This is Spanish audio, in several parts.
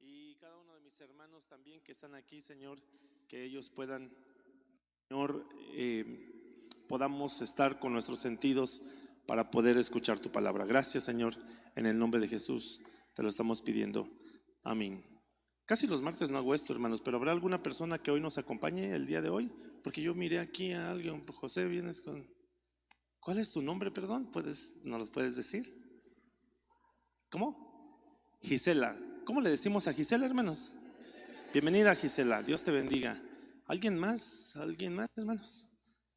Y cada uno de mis hermanos también que están aquí, Señor, que ellos puedan, Señor, podamos estar con nuestros sentidos para poder escuchar tu palabra. Gracias, Señor, en el nombre de Jesús te lo estamos pidiendo. Amén. Casi los martes no hago esto, hermanos, pero ¿habrá alguna persona que hoy nos acompañe el día de hoy? Porque yo miré aquí a alguien. José, vienes con... ¿Cuál es tu nombre, perdón? ¿Nos los puedes decir? ¿Cómo? Gisela. ¿Cómo le decimos a Gisela, hermanos? Bienvenida, Gisela. Dios te bendiga. ¿Alguien más? ¿Alguien más, hermanos?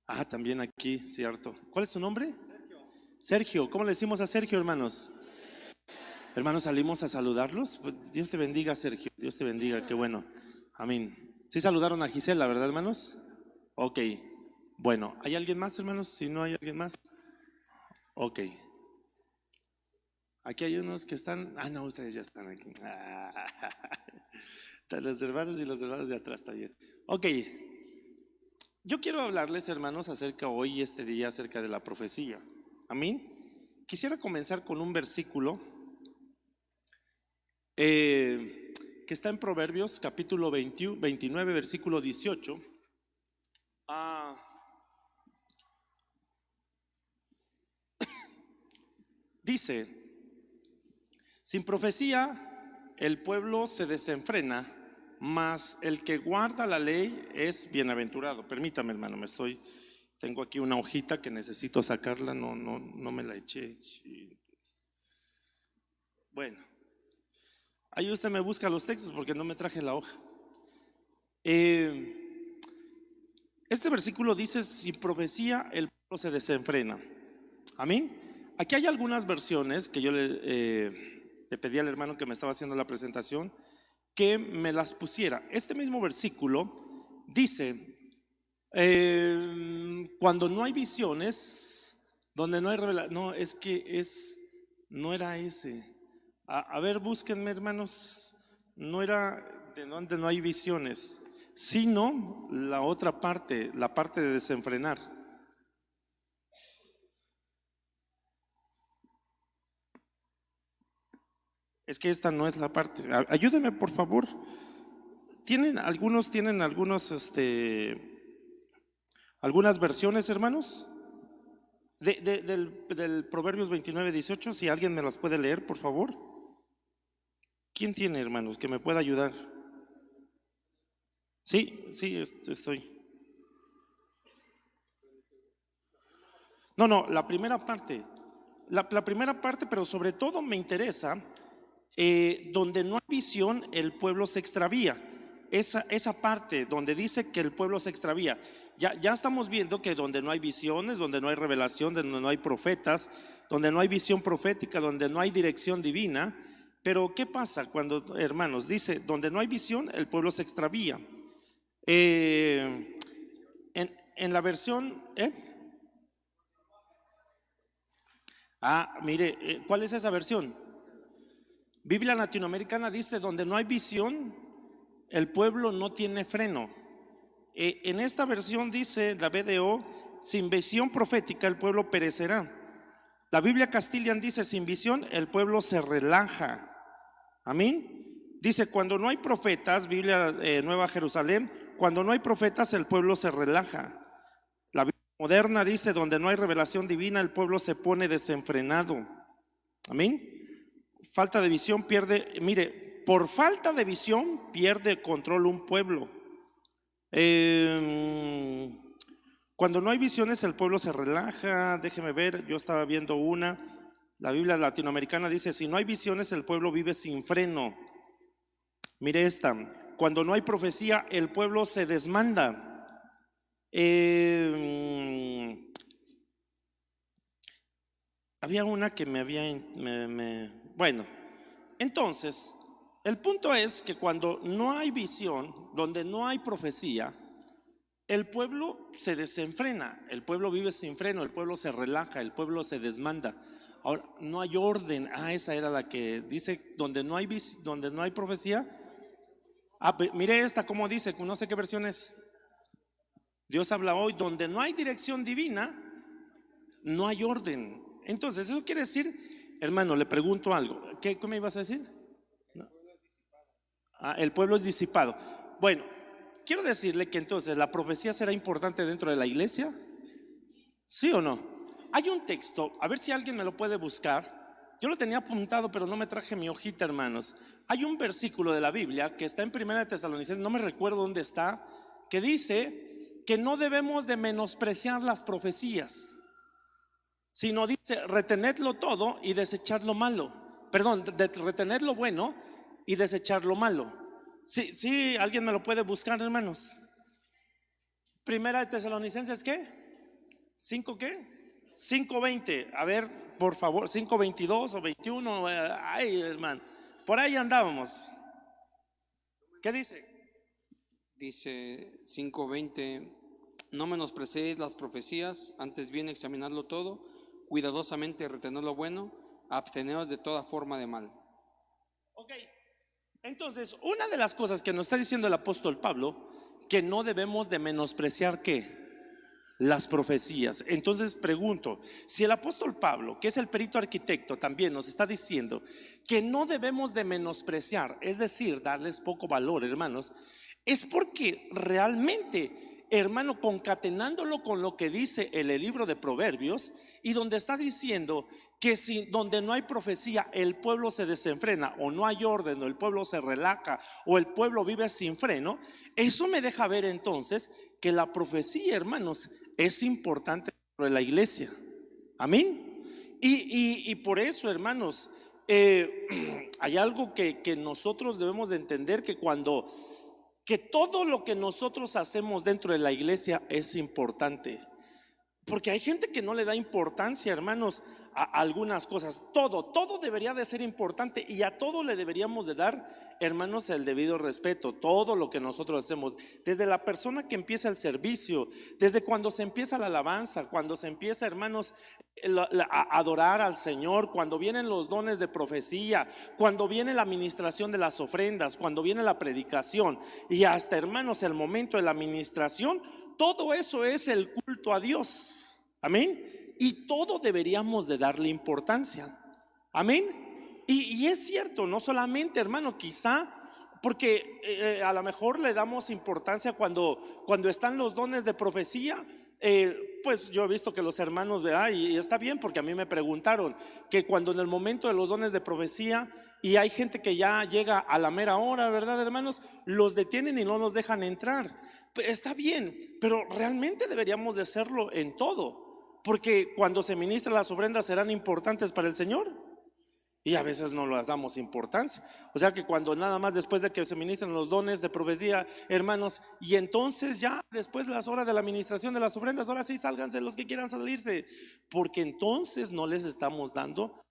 Ah, también aquí, cierto. ¿Cuál es tu nombre? Sergio. ¿Cómo le decimos a Sergio, hermanos? Hermanos, salimos a saludarlos. Pues Dios te bendiga, Sergio. Dios te bendiga, qué bueno. Amén. Sí saludaron a Gisela, ¿verdad, hermanos? Ok. Bueno, ¿hay alguien más, hermanos? Si no hay alguien más. Ok. Aquí hay unos que están. Ah, no, ustedes ya están aquí. Los hermanos y los hermanos de atrás también. Ok. Yo quiero hablarles, hermanos, acerca hoy, este día, acerca de la profecía. Amén. Quisiera comenzar con un versículo que está en Proverbios, capítulo 29, versículo 18. Dice: sin profecía el pueblo se desenfrena, mas el que guarda la ley es bienaventurado. Permítame, hermano, tengo aquí una hojita que necesito sacarla, no me la eché. Bueno, ahí usted me busca los textos porque no me traje la hoja. Este versículo dice: sin profecía el pueblo se desenfrena. Amén. Aquí hay algunas versiones que yo le pedí al hermano que me estaba haciendo la presentación que me las pusiera. Este mismo versículo dice: cuando no hay visiones, donde no hay revelación. No era ese. A ver, búsquenme, hermanos. No era de donde no hay visiones, sino la otra parte, la parte de desenfrenar. Es que esta no es la parte. Ayúdenme, por favor. Algunas versiones, hermanos, del Proverbios 29, 18. Si alguien me las puede leer, por favor. ¿Quién tiene, hermanos, que me pueda ayudar? Sí, estoy. No, la primera parte. La primera parte, pero sobre todo me interesa donde no hay visión, el pueblo se extravía. Esa parte donde dice que el pueblo se extravía. Ya estamos viendo que donde no hay visiones, donde no hay revelación, donde no hay profetas, donde no hay visión profética, donde no hay dirección divina. Pero ¿qué pasa cuando, hermanos, dice donde no hay visión, el pueblo se extravía? En la versión mire, ¿cuál es esa versión? Biblia Latinoamericana dice: donde no hay visión, el pueblo no tiene freno. En esta versión dice la BDO: sin visión profética el pueblo perecerá. La Biblia Castilian dice: sin visión el pueblo se relaja. Amén. Dice: cuando no hay profetas, Biblia Nueva Jerusalén, cuando no hay profetas el pueblo se relaja. La Biblia Moderna dice: donde no hay revelación divina el pueblo se pone desenfrenado. Amén. Falta de visión mire, por falta de visión pierde control un pueblo. Cuando no hay visiones el pueblo se relaja. Déjeme ver, yo estaba viendo una. La Biblia Latinoamericana dice: si no hay visiones el pueblo vive sin freno. Mire esta: cuando no hay profecía el pueblo se desmanda. Había una que me había bueno, entonces el punto es que cuando no hay visión, donde no hay profecía, el pueblo se desenfrena, el pueblo vive sin freno, el pueblo se relaja, el pueblo se desmanda. Ahora, no hay orden. Esa era la que dice: donde no hay profecía. Mire esta cómo dice, no sé qué versión es. Dios habla hoy: donde no hay dirección divina, no hay orden. Entonces, eso quiere decir, hermano, le pregunto algo. ¿Qué me ibas a decir? El pueblo es disipado. Bueno, quiero decirle que entonces la profecía será importante dentro de la iglesia, ¿sí o no? Hay un texto, a ver si alguien me lo puede buscar. Yo lo tenía apuntado, pero no me traje mi hojita, hermanos. Hay un versículo de la Biblia que está en Primera de Tesalonicenses, no me recuerdo dónde está, que dice que no debemos de menospreciar las profecías, sino dice retenedlo todo y desechar lo malo. Perdón, retener lo bueno y desechar lo malo. Sí, sí, alguien me lo puede buscar, hermanos. Primera de Tesalonicenses, ¿qué? ¿5 qué? 5:20, a ver, por favor, 5:22 o 21, ay, hermano, por ahí andábamos. ¿Qué dice? Dice 5:20: no menospreciéis las profecías, antes bien examinadlo todo, cuidadosamente retened lo bueno, absteneos de toda forma de mal. Ok, entonces, una de las cosas que nos está diciendo el apóstol Pablo, que no debemos de menospreciar, ¿qué? Las profecías. Entonces pregunto, si el apóstol Pablo, que es el perito arquitecto, también nos está diciendo que no debemos de menospreciar, es decir, darles poco valor, hermanos, es porque realmente, hermano, concatenándolo con lo que dice el libro de Proverbios, y donde está diciendo que si donde no hay profecía el pueblo se desenfrena, o no hay orden, o el pueblo se relaja, o el pueblo vive sin freno, eso me deja ver entonces que la profecía, hermanos, es importante para la iglesia. Amén. Y por eso, hermanos, hay algo que nosotros debemos de entender, que todo lo que nosotros hacemos dentro de la iglesia es importante. Porque hay gente que no le da importancia, hermanos, a algunas cosas. Todo debería de ser importante, y a todo le deberíamos de dar, hermanos, el debido respeto. Todo lo que nosotros hacemos, desde la persona que empieza el servicio, desde cuando se empieza la alabanza, cuando se empieza, hermanos, a adorar al Señor, cuando vienen los dones de profecía, cuando viene la administración de las ofrendas, cuando viene la predicación, y hasta, hermanos, el momento de la administración. Todo eso es el culto a Dios. Amén. Y todo deberíamos de darle importancia. Amén. Y es cierto, no solamente, hermano, quizá porque a lo mejor le damos importancia cuando están los dones de profecía. Pues yo he visto que los hermanos, ¿verdad? Y está bien, porque a mí me preguntaron que cuando en el momento de los dones de profecía, y hay gente que ya llega a la mera hora, ¿verdad, hermanos? Los detienen y no nos dejan entrar. Está bien, pero realmente deberíamos de hacerlo en todo, porque cuando se ministran las ofrendas serán importantes para el Señor, y a veces no las damos importancia. O sea que cuando nada más después de que se ministran los dones de profecía, hermanos, y entonces ya después de las horas de la administración de las ofrendas, ahora sí sálganse los que quieran salirse, porque entonces no les estamos dando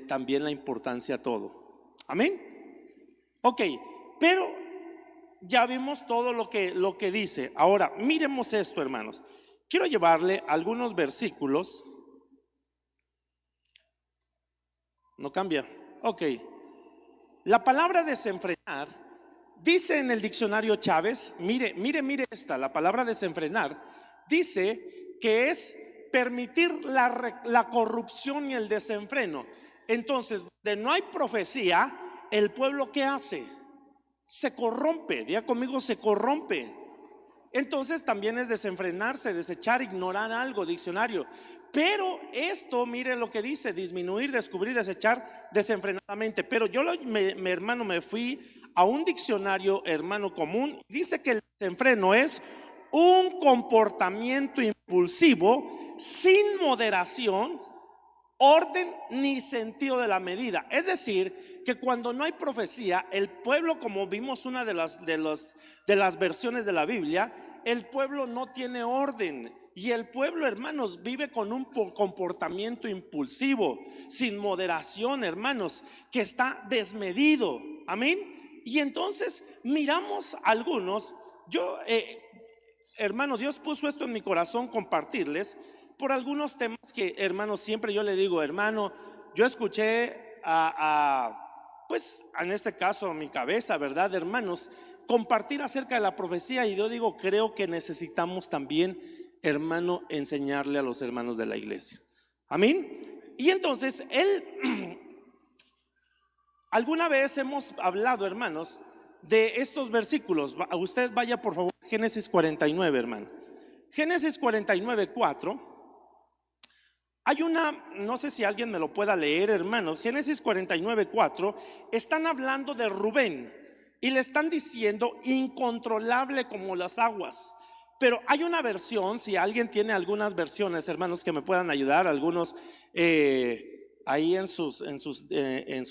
también la importancia a todo. Amén. Ok, pero ya vimos todo lo que dice. Ahora miremos esto, hermanos. Quiero llevarle algunos versículos. No cambia. Ok. La palabra desenfrenar dice en el diccionario Chávez, mire esta, la palabra desenfrenar dice que es permitir la corrupción y el desenfreno. Entonces, donde no hay profecía, el pueblo, ¿qué hace? Se corrompe. Diga conmigo, se corrompe. Entonces también es desenfrenarse, desechar, ignorar algo, diccionario. Pero esto, mire lo que dice: disminuir, descubrir, desechar desenfrenadamente. Pero yo, hermano, me fui a un diccionario, hermano, común. Dice que el desenfreno es un comportamiento impulsivo, sin moderación, orden ni sentido de la medida. Es decir, que cuando no hay profecía, el pueblo, como vimos una de las versiones de la Biblia, el pueblo no tiene orden. Y el pueblo, hermanos, vive con un comportamiento impulsivo, sin moderación, hermanos, que está desmedido. Amén. Y entonces miramos algunos. Yo, hermano, Dios puso esto en mi corazón compartirles por algunos temas que, hermano, siempre yo le digo, hermano, yo escuché pues en este caso mi cabeza, ¿verdad, hermanos? Compartir acerca de la profecía, y yo digo, creo que necesitamos también, hermano, enseñarle a los hermanos de la iglesia. Amén. Y entonces alguna vez hemos hablado, hermanos, de estos versículos. Usted vaya por favor a Génesis 49, hermano. Génesis 49, 4. Hay una, no sé si alguien me lo pueda leer, hermano. Génesis 49, 4. Están hablando de Rubén y le están diciendo incontrolable como las aguas. Pero hay una versión, si alguien tiene algunas versiones, hermanos, que me puedan ayudar, algunos ahí en sus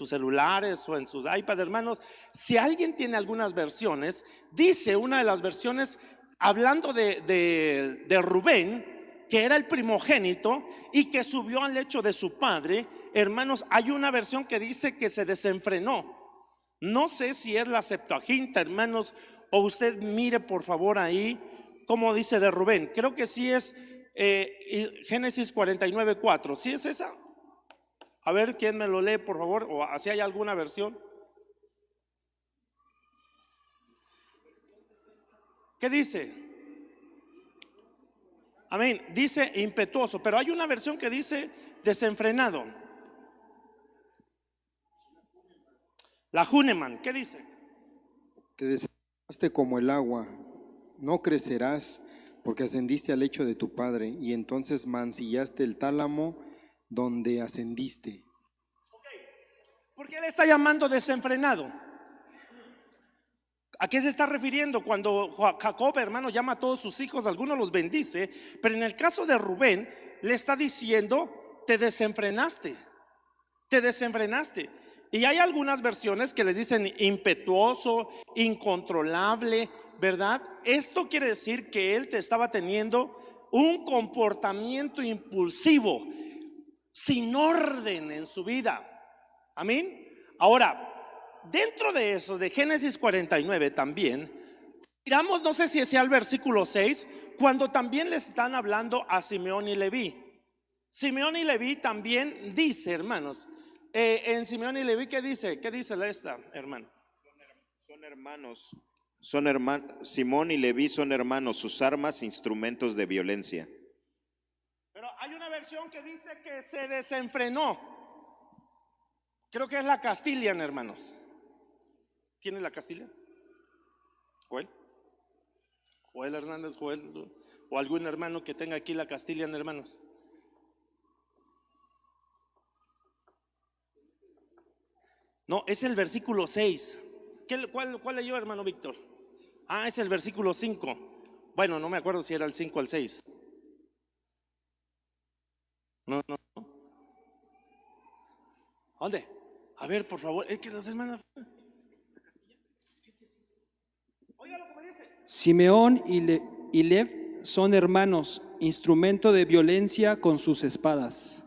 celulares o en sus iPad, hermanos. Si alguien tiene algunas versiones, dice una de las versiones hablando de Rubén, que era el primogénito y que subió al lecho de su padre. Hermanos, hay una versión que dice que se desenfrenó. No sé si es la Septuaginta, hermanos, o usted mire por favor ahí cómo dice de Rubén. Creo que sí es Génesis 49, 4. ¿Sí es esa? A ver, ¿quién me lo lee por favor? O si hay alguna versión. ¿Qué dice? Amén, dice impetuoso, pero hay una versión que dice desenfrenado. La Huneman, ¿qué dice? Te desenfrenaste como el agua, no crecerás, porque ascendiste al lecho de tu padre, y entonces mancillaste el tálamo donde ascendiste. ¿Por qué le está llamando desenfrenado? ¿A qué se está refiriendo cuando Jacob, hermano, llama a todos sus hijos? Algunos los bendice, pero en el caso de Rubén le está diciendo te desenfrenaste, te desenfrenaste. Y hay algunas versiones que les dicen impetuoso, incontrolable, ¿verdad? Esto quiere decir que él te estaba teniendo un comportamiento impulsivo, sin orden en su vida. Amén. Ahora, dentro de eso, de Génesis 49 también, miramos, no sé si sea el versículo 6, cuando también le están hablando a Simeón y Leví. Simeón y Leví también dice, hermanos, en Simeón y Leví, ¿qué dice? ¿Qué dice esta, hermano? Son hermanos, Simón y Leví son hermanos, sus armas, instrumentos de violencia. Pero hay una versión que dice que se desenfrenó. Creo que es la Castilian, hermanos. ¿Tiene la Castilla? Joel. Joel Hernández, Joel, o algún hermano que tenga aquí la Castilian, hermanos. No, es el versículo 6. ¿Cuál leyó, hermano Víctor? Ah, es el versículo 5. Bueno, no me acuerdo si era el 5 o el 6. No. ¿Dónde? A ver, por favor, es que los hermanos. Oiga lo que me dice. Simeón y Lev son hermanos, instrumento de violencia con sus espadas.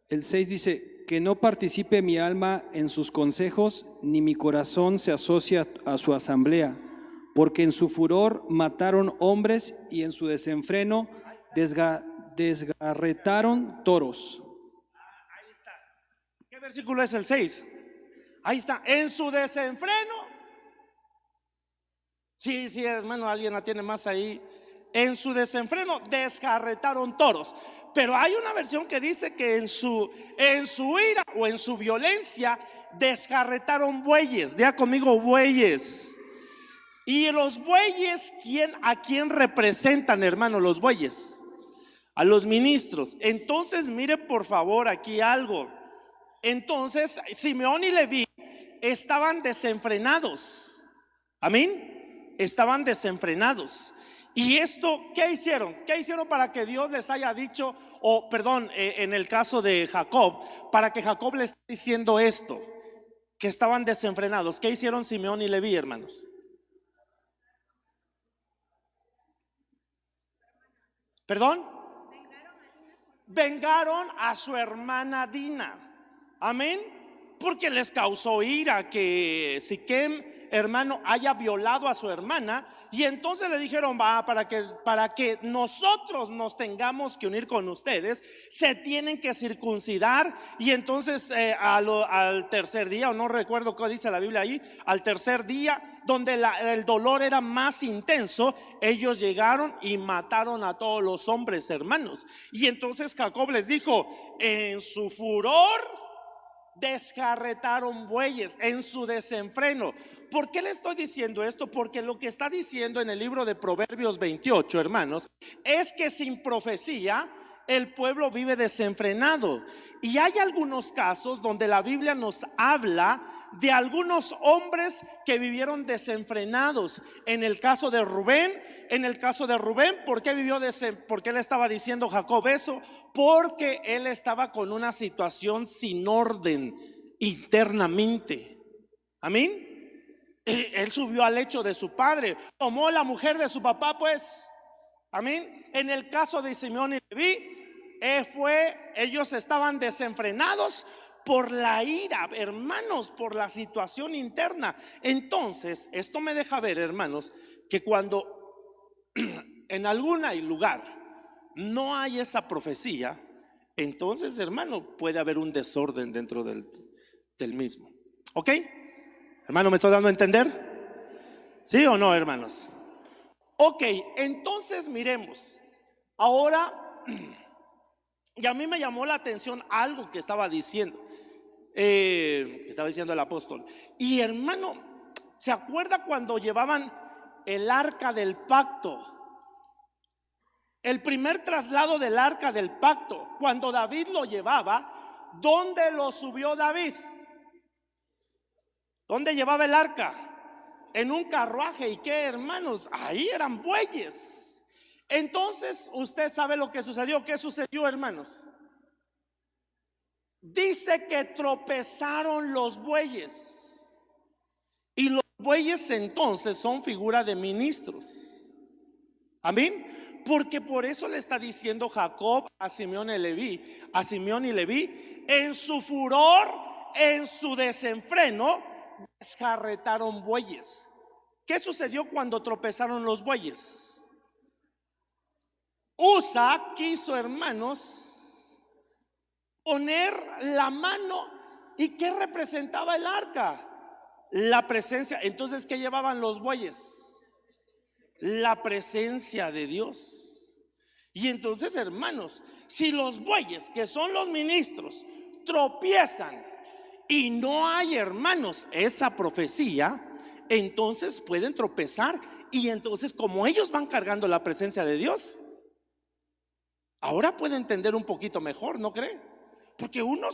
El 6 dice, que no participe mi alma en sus consejos, ni mi corazón se asocia a su asamblea, porque en su furor mataron hombres y en su desenfreno desgarretaron toros. Ahí está. ¿Qué versículo es el 6? Ahí está, en su desenfreno. Sí, hermano, alguien la tiene más ahí. En su desenfreno desgarretaron toros. Pero hay una versión que dice que en su ira o en su violencia desgarretaron bueyes. Diga conmigo, bueyes. Y los bueyes, ¿a quién representan, hermano, los bueyes? A los ministros. Entonces, mire por favor aquí algo. Entonces, Simeón y Leví estaban desenfrenados. Amén. Estaban desenfrenados. Y esto, ¿qué hicieron? ¿Qué hicieron para que Dios les haya dicho, en el caso de Jacob, para que Jacob les esté diciendo esto, que estaban desenfrenados? ¿Qué hicieron Simeón y Leví, hermanos? ¿Perdón? Vengaron a su hermana Dina. Amén. porque les causó ira que Siquem, hermano, haya violado a su hermana. Y entonces le dijeron: va, para que nosotros nos tengamos que unir con ustedes, se tienen que circuncidar. Y entonces al tercer día, o no recuerdo qué dice la Biblia ahí, al tercer día, donde el dolor era más intenso, ellos llegaron y mataron a todos los hombres, hermanos. Y entonces Jacob les dijo: en su furor descarretaron bueyes, en su desenfreno. ¿Por qué le estoy diciendo esto? Porque lo que está diciendo en el libro de Proverbios 28, hermanos, es que sin profecía el pueblo vive desenfrenado. Y hay algunos casos donde la Biblia nos habla de algunos hombres que vivieron desenfrenados. En el caso de Rubén, ¿por qué vivió por qué le estaba diciendo Jacob eso? Porque él estaba con una situación sin orden internamente. Amén. Él subió al lecho de su padre, tomó la mujer de su papá, pues. Amén. En el caso de Simeón y Leví, ellos estaban desenfrenados por la ira, hermanos, por la situación interna. Entonces, esto me deja ver, hermanos, que cuando en algún lugar no hay esa profecía, entonces, hermano, puede haber un desorden dentro del mismo. ¿Ok? Hermano, ¿me estoy dando a entender? ¿Sí o no, hermanos? Ok, entonces miremos. Ahora, y a mí me llamó la atención algo que estaba diciendo el apóstol. Y hermano, ¿se acuerda cuando llevaban el arca del pacto? El primer traslado del arca del pacto, cuando David lo llevaba, ¿dónde lo subió David? ¿Dónde llevaba el arca? En un carruaje. ¿Y qué, hermanos? Ahí eran bueyes. Entonces, usted sabe lo que sucedió. ¿Qué sucedió, hermanos? Dice que tropezaron los bueyes. Y los bueyes entonces son figura de ministros. Amén. Porque por eso le está diciendo Jacob a Simeón y Leví, en su furor, en su desenfreno, descarretaron bueyes. ¿Qué sucedió cuando tropezaron los bueyes? Usa quiso, hermanos, poner la mano. ¿Y qué representaba el arca? La presencia. Entonces, ¿qué llevaban los bueyes? La presencia de Dios. Y entonces, hermanos, si los bueyes, que son los ministros, tropiezan y no hay, hermanos, esa profecía, entonces pueden tropezar. Y entonces, como ellos van cargando la presencia de Dios, ahora puede entender un poquito mejor, ¿no cree? Porque uno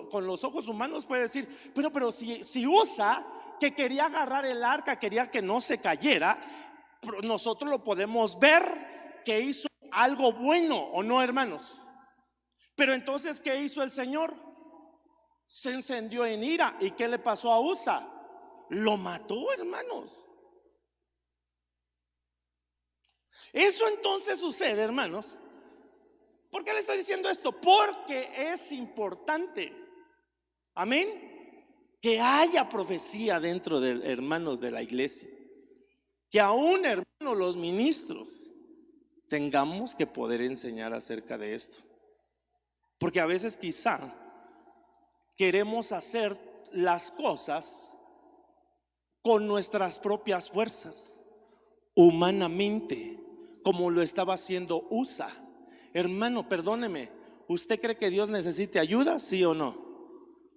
con los ojos humanos puede decir: pero si Usa, que quería agarrar el arca, quería que no se cayera, nosotros lo podemos ver que hizo algo bueno, ¿o no, hermanos? Pero entonces, ¿qué hizo el Señor? Se encendió en ira. ¿Y qué le pasó a Usa? Lo mató, hermanos. Eso entonces sucede, hermanos. ¿Por qué le estoy diciendo esto? Porque es importante, amén, que haya profecía dentro de hermanos de la iglesia. Que aún, hermanos, los ministros tengamos que poder enseñar acerca de esto. Porque a veces quizá queremos hacer las cosas con nuestras propias fuerzas, humanamente, como lo estaba haciendo Usa. Hermano, perdóneme, ¿usted cree que Dios necesite ayuda? ¿Sí o no?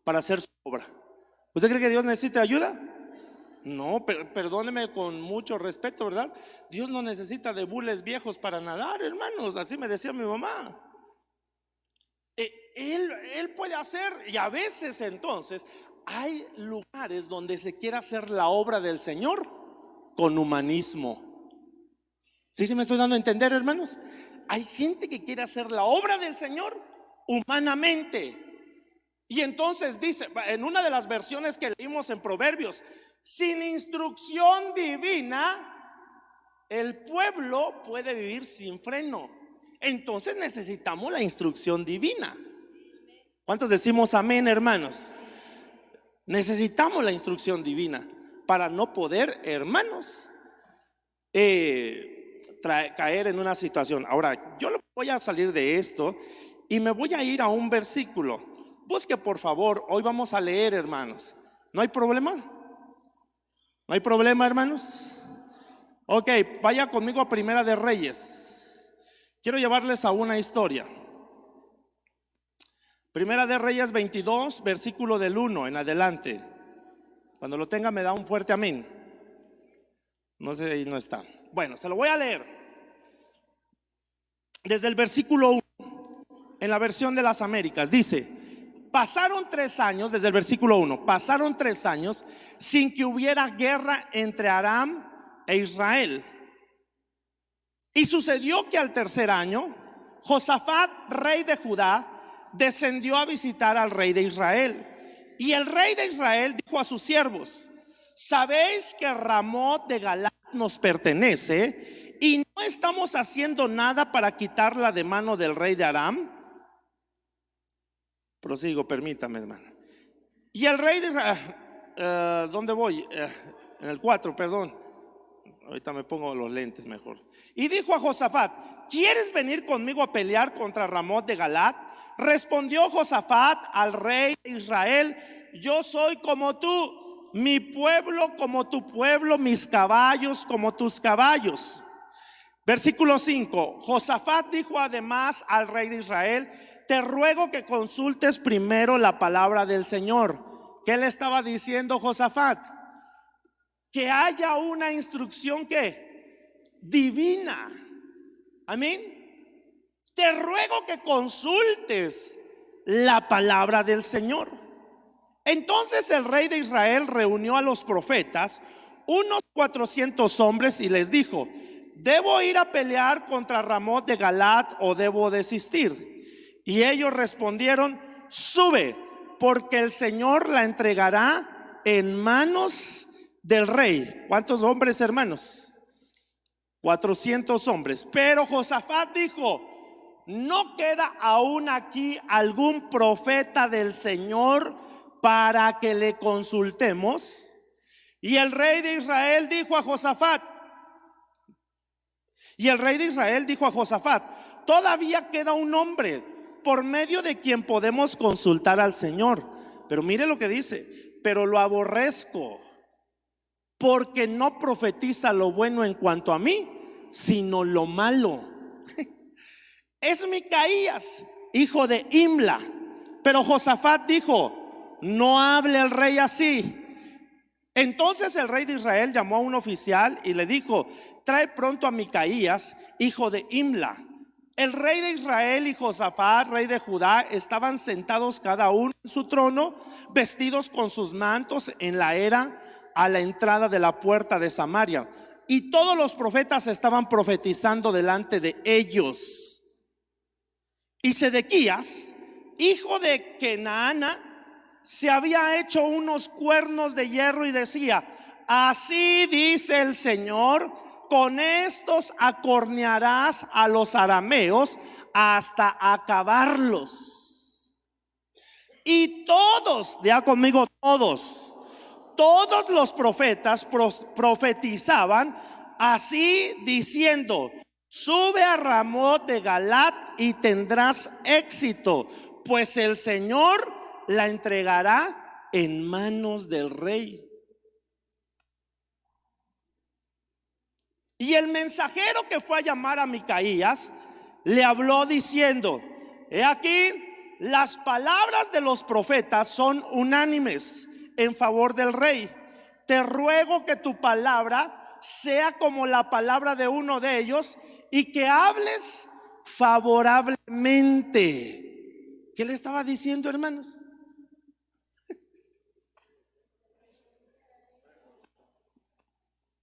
Para hacer su obra. ¿Usted cree que Dios necesita ayuda? No, perdóneme con mucho respeto, ¿verdad? Dios no necesita de bules viejos para nadar, hermanos. Así me decía mi mamá. Él puede hacer. Y a veces entonces hay lugares donde se quiere hacer la obra del Señor con humanismo. ¿Sí me estoy dando a entender, hermanos? Hay gente que quiere hacer la obra del Señor humanamente. Y entonces dice, en una de las versiones que leímos en Proverbios, sin instrucción divina, el pueblo puede vivir sin freno. Entonces necesitamos la instrucción divina. ¿Cuántos decimos amén, hermanos? Necesitamos la instrucción divina para no poder, hermanos, caer en una situación. Ahora, yo voy a salir de esto y me voy a ir a un versículo. Busque, por favor, hoy vamos a leer, hermanos. ¿No hay problema? ¿No hay problema, hermanos? Ok, vaya conmigo a Primera de Reyes. Quiero llevarles a una historia. Primera de Reyes 22, versículo del 1 en adelante. Cuando lo tenga me da un fuerte amén. No sé, ahí no está. Bueno, se lo voy a leer. Desde el versículo 1, en la versión de las Américas, dice: pasaron 3 años, desde el versículo 1, pasaron 3 años sin que hubiera guerra entre Aram e Israel. Y sucedió que al tercer año, Josafat, rey de Judá, descendió a visitar al rey de Israel. Y el rey de Israel dijo a sus siervos: ¿sabéis que Ramot de Galaad nos pertenece y no estamos haciendo nada para quitarla de mano del rey de Aram? Prosigo, permítame, hermano. Y el rey de Israel, ¿dónde voy? En el 4, perdón. Ahorita me pongo los lentes mejor. Y dijo a Josafat: ¿quieres venir conmigo a pelear contra Ramot de Galaad? Respondió Josafat al rey de Israel: yo soy como tú, mi pueblo como tu pueblo, mis caballos como tus caballos. Versículo 5. Josafat dijo además al rey de Israel: te ruego que consultes primero la palabra del Señor. ¿Qué le estaba diciendo Josafat? Que haya una instrucción que divina. Amén. Te ruego que consultes la palabra del Señor. Entonces el rey de Israel reunió a los profetas, unos 400 hombres, y les dijo: ¿debo ir a pelear contra Ramot de Galaad o debo desistir? Y ellos respondieron: sube, porque el Señor la entregará en manos del rey. ¿Cuántos hombres, hermanos? 400 hombres. Pero Josafat dijo: ¿no queda aún aquí algún profeta del Señor para que le consultemos? Y el rey de Israel dijo a Josafat: todavía queda un hombre por medio de quien podemos consultar al Señor. Pero mire lo que dice: pero lo aborrezco, porque no profetiza lo bueno en cuanto a mí, sino lo malo. Es Micaías, hijo de Imla. Pero Josafat dijo: no hable el rey así. Entonces el rey de Israel llamó a un oficial y le dijo: trae pronto a Micaías, hijo de Imla. El rey de Israel y Josafat, rey de Judá, estaban sentados cada uno en su trono, vestidos con sus mantos en la era a la entrada de la puerta de Samaria. Y todos los profetas estaban profetizando delante de ellos. Y Sedequías, hijo de Kenaana, se había hecho unos cuernos de hierro y decía: así dice el Señor, con estos acornearás a los arameos hasta acabarlos. Y todos, diga conmigo, todos los profetas profetizaban así diciendo: sube a Ramot de Galaad y tendrás éxito, pues el Señor la entregará en manos del rey. Y el mensajero que fue a llamar a Micaías le habló diciendo: he aquí, las palabras de los profetas son unánimes en favor del rey. Te ruego que tu palabra sea como la palabra de uno de ellos y que hables favorablemente. ¿Qué le estaba diciendo, hermanos?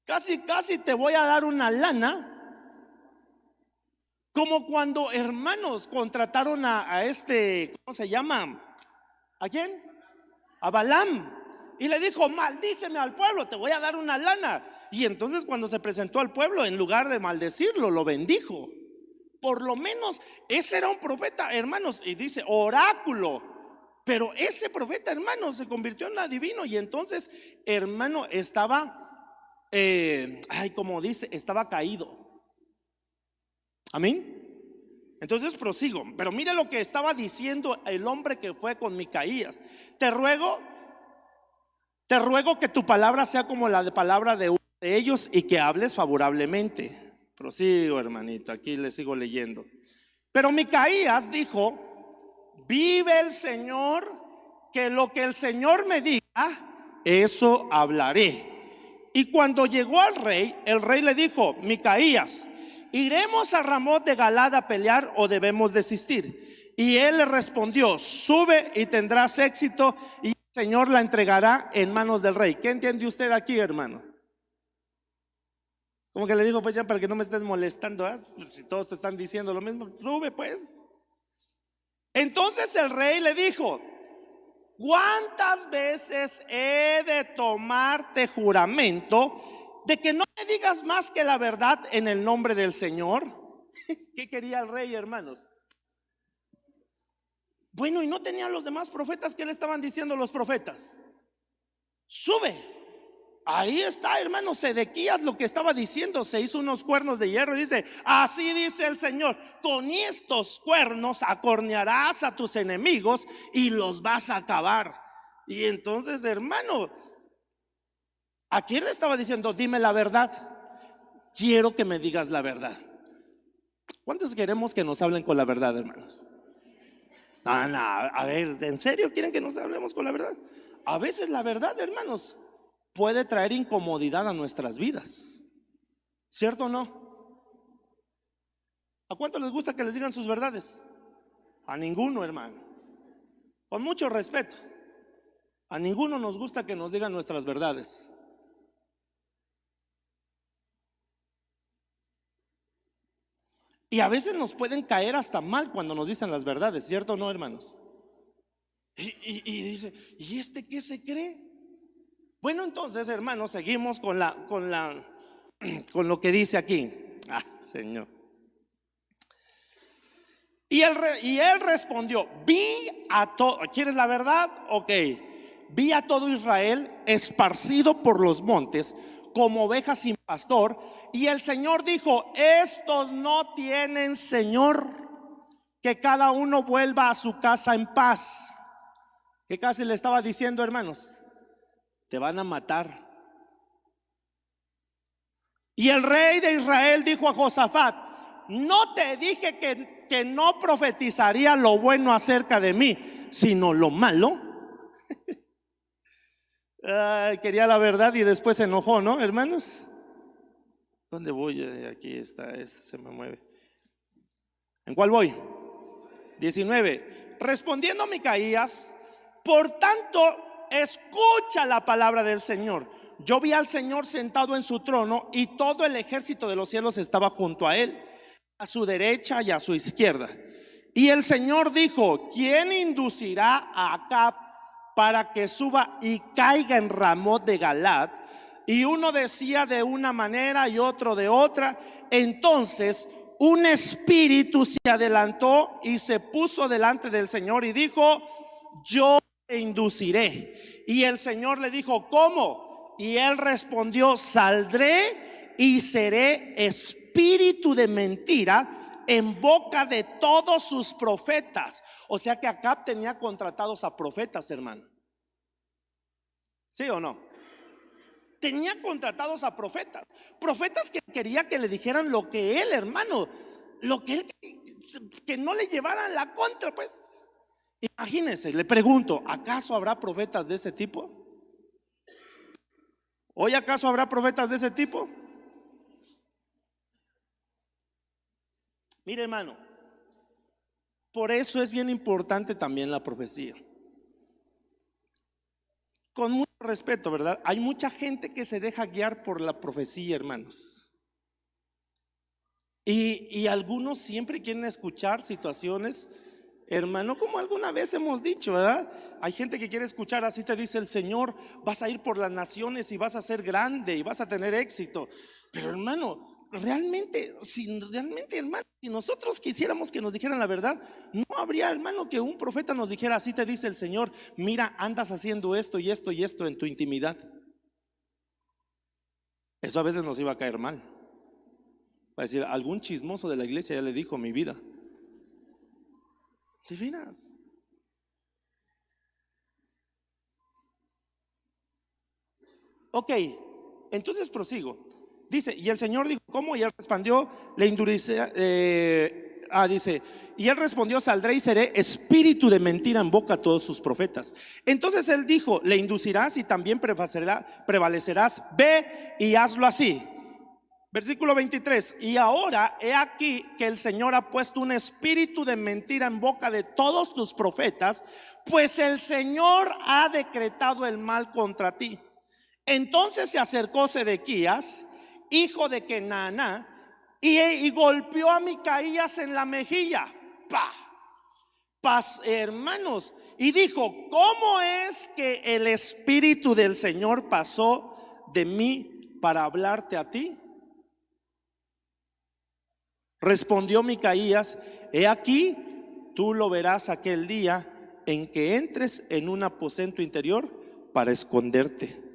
Casi te voy a dar una lana. Como cuando, hermanos, contrataron a este, ¿cómo se llama? ¿A quién? A Balaam. Y le dijo: maldíceme al pueblo, te voy a dar una lana. Y entonces cuando se presentó al pueblo, en lugar de maldecirlo, lo bendijo. Por lo menos ese era un profeta, hermanos. Y dice oráculo. Pero ese profeta, hermano, se convirtió en adivino y entonces, hermano, estaba, como dice, estaba caído. Amén. Entonces prosigo, pero mire lo que estaba diciendo el hombre que fue con Micaías. Te ruego que tu palabra sea como la de palabra de uno de ellos y que hables favorablemente. Prosigo, hermanito, aquí le sigo leyendo. Pero Micaías dijo: vive el Señor, que lo que el Señor me diga, eso hablaré. Y cuando llegó al rey, el rey le dijo: Micaías, ¿iremos a Ramot de Galad a pelear o debemos desistir? Y él le respondió: sube y tendrás éxito, y el Señor la entregará en manos del rey. ¿Qué entiende usted aquí, hermano? Como que le digo, pues ya, para que no me estés molestando, pues si todos te están diciendo lo mismo, sube pues. Entonces el rey le dijo: ¿cuántas veces he de tomarte juramento de que no me digas más que la verdad en el nombre del Señor? ¿Qué quería el rey, hermanos? Bueno, y no tenían los demás profetas. ¿Qué le estaban diciendo los profetas? Sube. Ahí está, hermano, Sedequías lo que estaba diciendo. Se hizo unos cuernos de hierro y dice: así dice el Señor, con estos cuernos acornearás a tus enemigos y los vas a acabar. Y entonces, hermano, ¿a quién le estaba diciendo? Dime la verdad. Quiero que me digas la verdad. ¿Cuántos queremos que nos hablen con la verdad, hermanos? No, a ver, ¿en serio quieren que nos hablemos con la verdad? A veces la verdad, hermanos, puede traer incomodidad a nuestras vidas, ¿cierto o no? ¿A cuánto les gusta que les digan sus verdades? A ninguno, hermano. Con mucho respeto, a ninguno nos gusta que nos digan nuestras verdades. Y a veces nos pueden caer hasta mal cuando nos dicen las verdades, ¿cierto o no, hermanos? Y dice: ¿y este qué se cree? Bueno, entonces, hermanos, seguimos con lo que dice aquí. Señor. Y él respondió: vi a todo. ¿Quieres la verdad? Ok. Vi a todo Israel esparcido por los montes como ovejas sin pastor. Y el Señor dijo: estos no tienen Señor, que cada uno vuelva a su casa en paz. ¿Qué casi le estaba diciendo, hermanos? Te van a matar. Y el rey de Israel dijo a Josafat: no te dije que no profetizaría lo bueno acerca de mí, sino lo malo. Quería la verdad y después se enojó, ¿no, hermanos? ¿Dónde voy? Aquí está, este se me mueve. ¿En cuál voy? 19. Respondiendo Micaías: por tanto, escucha la palabra del Señor. Yo vi al Señor sentado en su trono y todo el ejército de los cielos estaba junto a él, a su derecha y a su izquierda. Y el Señor dijo: ¿quién inducirá a Acab para que suba y caiga en Ramot de Galad? Y uno decía de una manera y otro de otra. Entonces un espíritu se adelantó y se puso delante del Señor y dijo: yo te induciré. Y el Señor le dijo: ¿cómo? Y él respondió: saldré y seré espíritu de mentira en boca de todos sus profetas. O sea que Acab tenía contratados a profetas, hermano. ¿Sí o no? Tenía contratados a profetas. Profetas que quería que le dijeran lo que él, hermano, lo que él, que no le llevaran la contra, pues. Imagínense, le pregunto: ¿acaso habrá profetas de ese tipo? ¿Hoy acaso habrá profetas de ese tipo? Mire, hermano, por eso es bien importante también la profecía. Con mucho respeto, ¿verdad? Hay mucha gente que se deja guiar por la profecía, hermanos. Y algunos siempre quieren escuchar situaciones, hermano, como alguna vez hemos dicho, ¿verdad? Hay gente que quiere escuchar: así te dice el Señor, vas a ir por las naciones y vas a ser grande y vas a tener éxito. Pero, hermano, realmente, hermano, si nosotros quisiéramos que nos dijeran la verdad, no habría, hermano, que un profeta nos dijera: así te dice el Señor, mira, andas haciendo esto y esto y esto en tu intimidad. Eso a veces nos iba a caer mal. Va a decir: algún chismoso de la iglesia ya le dijo mi vida. ¿De veras? Ok, entonces prosigo. Dice: y el Señor dijo: ¿cómo? Y él respondió: le endurecerá. Dice: y él respondió: saldré y seré espíritu de mentira en boca a todos sus profetas. Entonces él dijo: le inducirás y también prevalecerás. Ve y hazlo así. Versículo 23: y ahora he aquí que el Señor ha puesto un espíritu de mentira en boca de todos tus profetas, pues el Señor ha decretado el mal contra ti. Entonces se acercó Sedequías, hijo de Kenaná, y golpeó a Micaías en la mejilla. Hermanos, y dijo: ¿cómo es que el espíritu del Señor pasó de mí para hablarte a ti? Respondió Micaías: he aquí, tú lo verás aquel día en que entres en un aposento interior para esconderte.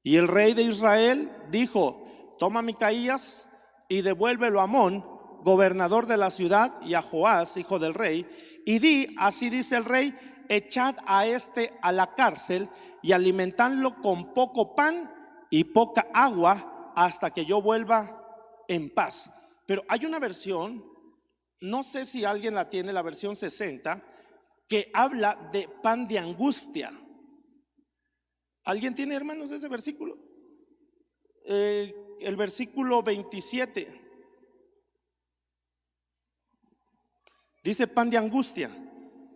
Y el rey de Israel dijo: toma a Micaías y devuélvelo a Amón, gobernador de la ciudad, y a Joás, hijo del rey, y di: así dice el rey, echad a este a la cárcel y alimentadlo con poco pan y poca agua hasta que yo vuelva en paz. Pero hay una versión, no sé si alguien la tiene, la versión 60, que habla de pan de angustia. ¿Alguien tiene, hermanos, ese versículo? El versículo 27 dice: pan de angustia.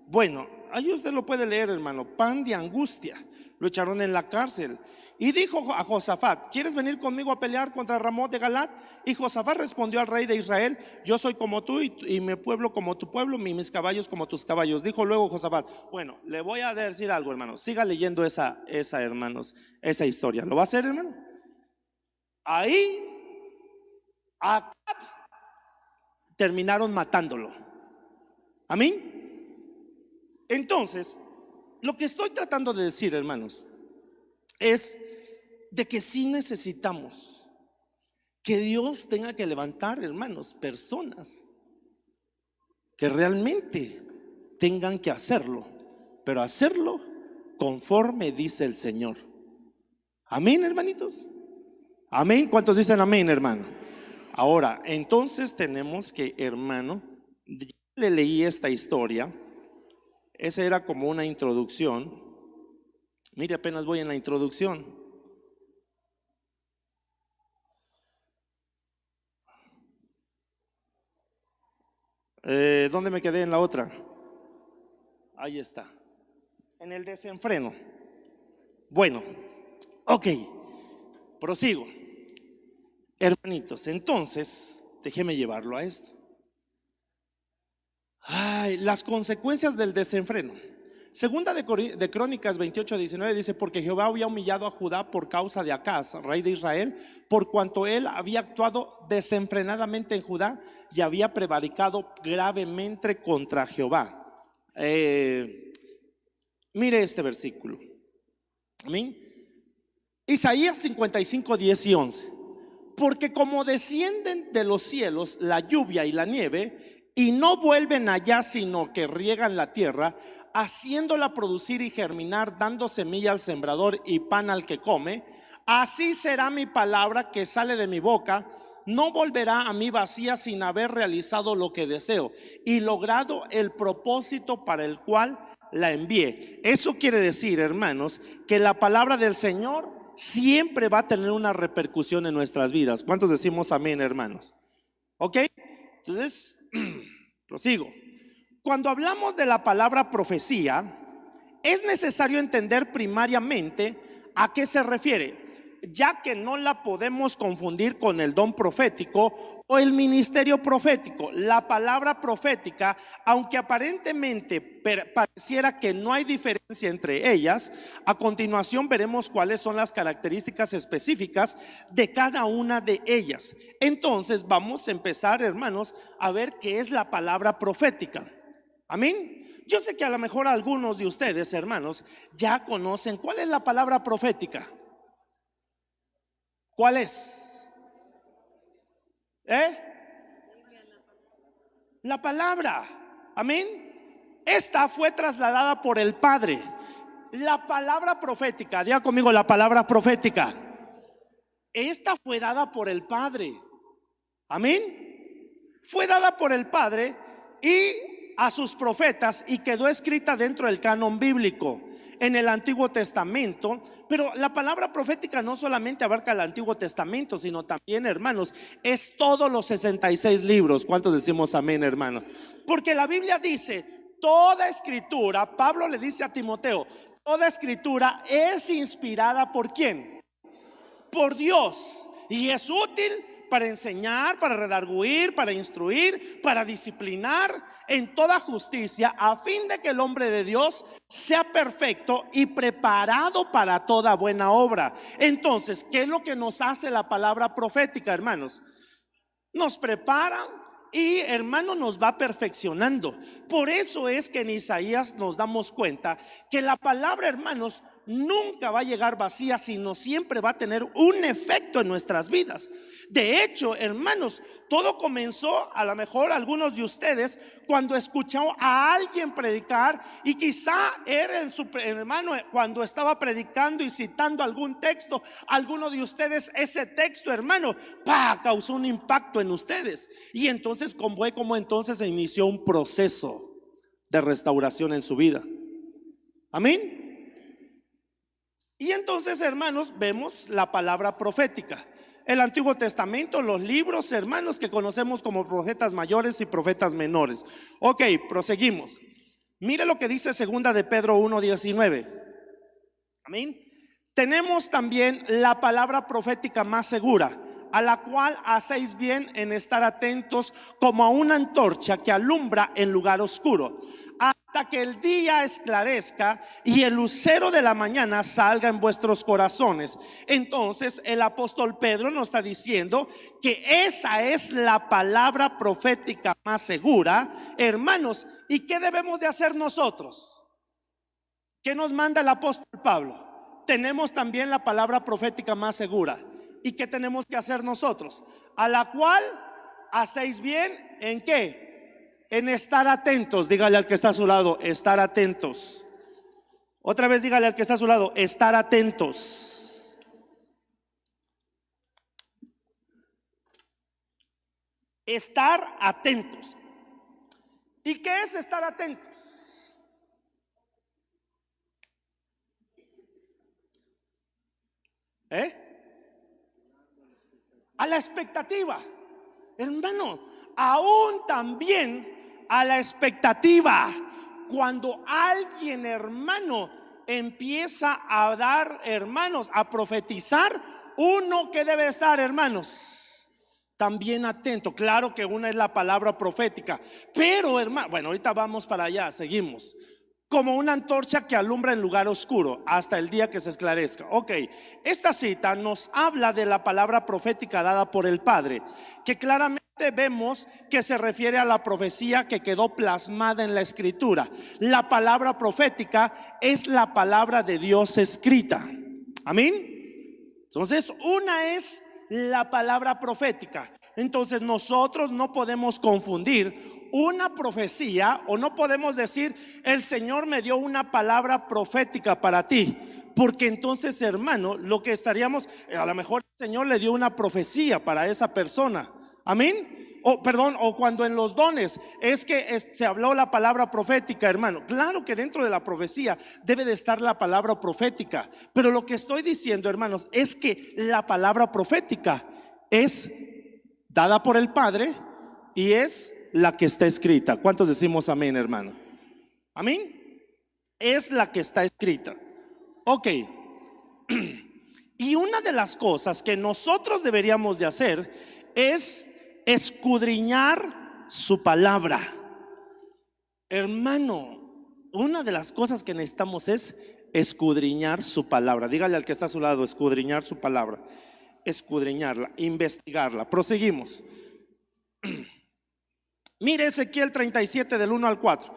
Bueno, ahí usted lo puede leer, hermano. Pan de angustia. Lo echaron en la cárcel. Y dijo a Josafat: ¿quieres venir conmigo a pelear contra Ramot de Galat? Y Josafat respondió al rey de Israel: yo soy como tú y mi pueblo como tu pueblo, y mis caballos como tus caballos. Dijo luego Josafat: bueno, le voy a decir algo, hermano. Siga leyendo esa hermanos, esa historia. ¿Lo va a hacer, hermano? Ahí Acab terminaron matándolo. Amén. Entonces, lo que estoy tratando de decir, hermanos, es de que sí necesitamos que Dios tenga que levantar, hermanos, personas que realmente tengan que hacerlo, pero hacerlo conforme dice el Señor. Amén, hermanitos. Amén. ¿Cuántos dicen amén, hermano? Ahora, entonces tenemos que, hermano, le leí esta historia. Esa era como una introducción. Mire, apenas voy en la introducción. ¿Dónde me quedé en la otra? Ahí está. En el desenfreno. Bueno, ok, prosigo. Hermanitos, entonces, déjeme llevarlo a esto. Las consecuencias del desenfreno. Segunda de Crónicas 28:19 dice: porque Jehová había humillado a Judá por causa de Acaz, rey de Israel, por cuanto él había actuado desenfrenadamente en Judá y había prevaricado gravemente contra Jehová. Mire este versículo. Amén. Isaías 55:10 y 11. Porque como descienden de los cielos la lluvia y la nieve, y no vuelven allá, sino que riegan la tierra, haciéndola producir y germinar, dando semilla al sembrador y pan al que come, así será mi palabra que sale de mi boca. No volverá a mí vacía, sin haber realizado lo que deseo y logrado el propósito para el cual la envié. Eso quiere decir, hermanos, que la palabra del Señor siempre va a tener una repercusión en nuestras vidas. ¿Cuántos decimos amén, hermanos? ¿Ok? Entonces, prosigo. Cuando hablamos de la palabra profecía, es necesario entender primariamente a qué se refiere. ya que no la podemos confundir con el don profético o el ministerio profético. La palabra profética, aunque aparentemente pareciera que no hay diferencia entre ellas, a continuación veremos cuáles son las características específicas de cada una de ellas. Entonces vamos a empezar, hermanos, a ver qué es la palabra profética. Amén. Yo sé que a lo mejor algunos de ustedes, hermanos, ya conocen cuál es la palabra profética. ¿Cuál es? La palabra. Amén. Esta fue trasladada por el Padre. La palabra profética, diga conmigo, la palabra profética. Esta fue dada por el Padre. Amén. Fue dada por el Padre y a sus profetas y quedó escrita dentro del canon bíblico en el Antiguo Testamento. Pero la palabra profética no solamente abarca el Antiguo Testamento, sino también, hermanos, es todos los 66 libros. ¿Cuántos decimos amén, hermano? Porque la Biblia dice, toda escritura, Pablo le dice a Timoteo, toda escritura es inspirada ¿por quién? Por Dios, y es útil para enseñar, para redarguir, para instruir, para disciplinar en toda justicia, a fin de que el hombre de Dios sea perfecto y preparado para toda buena obra. Entonces, ¿qué es lo que nos hace la palabra profética, hermanos? Nos prepara y, hermano, nos va perfeccionando. Por eso es que en Isaías nos damos cuenta que la palabra, hermanos, nunca va a llegar vacía, sino siempre va a tener un efecto en nuestras vidas. De hecho, hermanos, todo comenzó, a lo mejor algunos de ustedes, cuando escuchó a alguien predicar, y quizá era en su hermano, cuando estaba predicando y citando algún texto, alguno de ustedes, ese texto, hermano, causó un impacto en ustedes. Y entonces, como entonces se inició un proceso de restauración en su vida. Amén. Y entonces, hermanos, vemos la palabra profética. El Antiguo Testamento, los libros, hermanos, que conocemos como profetas mayores y profetas menores. Ok, proseguimos. Mire lo que dice segunda de Pedro 1:19. Amén. Tenemos también la palabra profética más segura, a la cual hacéis bien en estar atentos como a una antorcha que alumbra en lugar oscuro, hasta que el día esclarezca y el lucero de la mañana salga en vuestros corazones. Entonces el apóstol Pedro nos está diciendo que esa es la palabra profética más segura, hermanos. ¿Y qué debemos de hacer nosotros? ¿Qué nos manda el apóstol Pablo? Tenemos también la palabra profética más segura. ¿Y qué tenemos que hacer nosotros? A la cual hacéis bien, ¿en qué? En estar atentos. Dígale al que está a su lado, estar atentos. Otra vez dígale al que está a su lado, estar atentos. Estar atentos. ¿Y qué es estar atentos? A la expectativa, hermano, aún también a la expectativa. Cuando alguien, hermano, empieza a dar, hermanos, a profetizar, uno que debe estar, hermanos, también atento. Claro que una es la palabra profética, pero, hermano, bueno, ahorita vamos para allá, seguimos. Como una antorcha que alumbra en lugar oscuro hasta el día que se esclarezca. Ok, esta cita nos habla de la palabra profética dada por el Padre, que claramente vemos que se refiere a la profecía que quedó plasmada en la Escritura. La palabra profética es la palabra de Dios escrita. Amén. Entonces, una es la palabra profética. Entonces nosotros no podemos confundir una profecía, o no podemos decir el Señor me dio una palabra profética para ti, porque entonces, hermano, lo que estaríamos, a lo mejor el Señor le dio una profecía para esa persona. Amén. O cuando en los dones es que se habló la palabra profética, hermano. Claro que dentro de la profecía debe de estar la palabra profética, pero lo que estoy diciendo, hermanos, es que la palabra profética es dada por el Padre y es la que está escrita. ¿Cuántos decimos amén, hermano? Amén. Es la que está escrita. Ok. Y Y una de las cosas que nosotros deberíamos de hacer es escudriñar su palabra. Hermano, una de las cosas que necesitamos es escudriñar su palabra. Dígale al que está a su lado, escudriñar su palabra. Escudriñarla, investigarla. Proseguimos. Mire Ezequiel 37 del 1 al 4.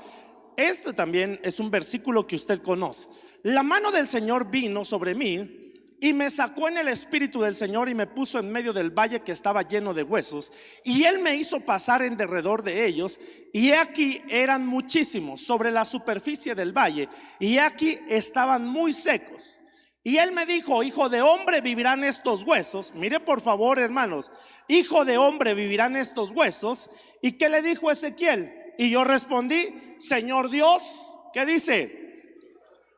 Este también es un versículo que usted conoce. La mano del Señor vino sobre mí y me sacó en el espíritu del Señor y me puso en medio del valle que estaba lleno de huesos, y él me hizo pasar en derredor de ellos, y he aquí eran muchísimos sobre la superficie del valle, y he aquí estaban muy secos. Y él me dijo: hijo de hombre, vivirán estos huesos. Mire por favor, hermanos, hijo de hombre, vivirán estos huesos. ¿Y qué le dijo Ezequiel? Y yo respondí: Señor Dios, ¿qué dice?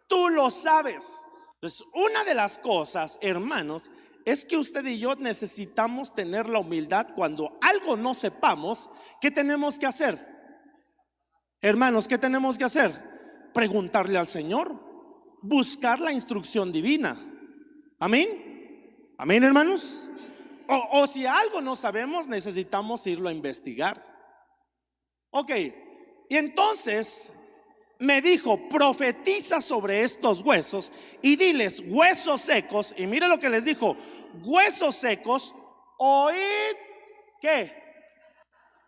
Tú lo sabes. Entonces, una de las cosas, hermanos, es que usted y yo necesitamos tener la humildad cuando algo no sepamos. ¿Qué tenemos que hacer? Hermanos, ¿qué tenemos que hacer? Preguntarle al Señor, buscar la instrucción divina. Amén. Amén, hermanos. O si algo no sabemos, necesitamos irlo a investigar. Ok, y entonces me dijo: profetiza sobre estos huesos y diles: huesos secos. Y mire lo que les dijo: huesos secos, oíd, ¿qué?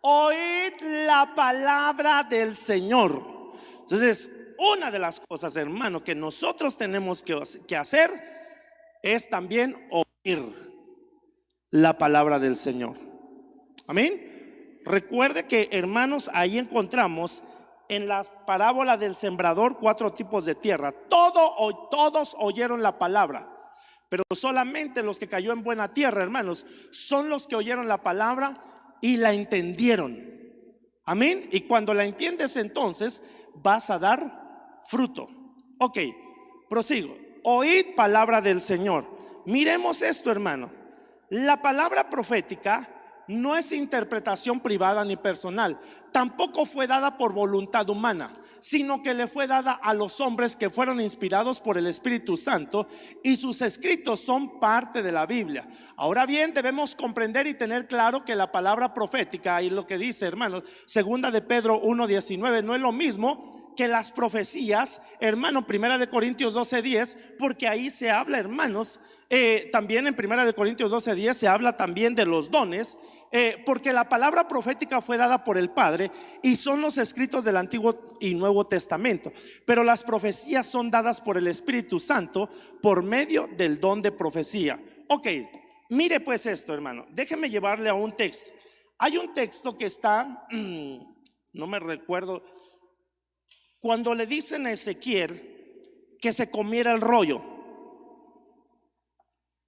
Oíd la palabra del Señor. Entonces, una de las cosas, hermano, que nosotros tenemos que hacer es también oír la palabra del Señor. Amén. Recuerde que, hermanos, ahí encontramos en la parábola del sembrador 4 tipos de tierra. Todos oyeron la palabra, pero solamente los que cayó en buena tierra, hermanos, son los que oyeron la palabra y la entendieron. Amén. Y cuando la entiendes, entonces vas a dar fruto. Ok, prosigo. Oíd palabra del Señor. Miremos esto, hermano. La palabra profética no es interpretación privada ni personal. Tampoco fue dada por voluntad humana, sino que le fue dada a los hombres que fueron inspirados por el Espíritu Santo, y sus escritos son parte de la Biblia. Ahora bien, debemos comprender y tener claro que la palabra profética, y lo que dice, hermanos, segunda de Pedro 1:19, no es lo mismo que las profecías, hermano. Primera de Corintios 12:10, porque ahí se habla, hermanos, también en Primera de Corintios 12:10 se habla también de los dones, porque la palabra profética fue dada por el Padre y son los escritos del Antiguo y Nuevo Testamento, pero las profecías son dadas por el Espíritu Santo por medio del don de profecía. Ok, mire pues esto, hermano, déjeme llevarle a un texto. Hay un texto que está, no me recuerdo, cuando le dicen a Ezequiel que se comiera el rollo.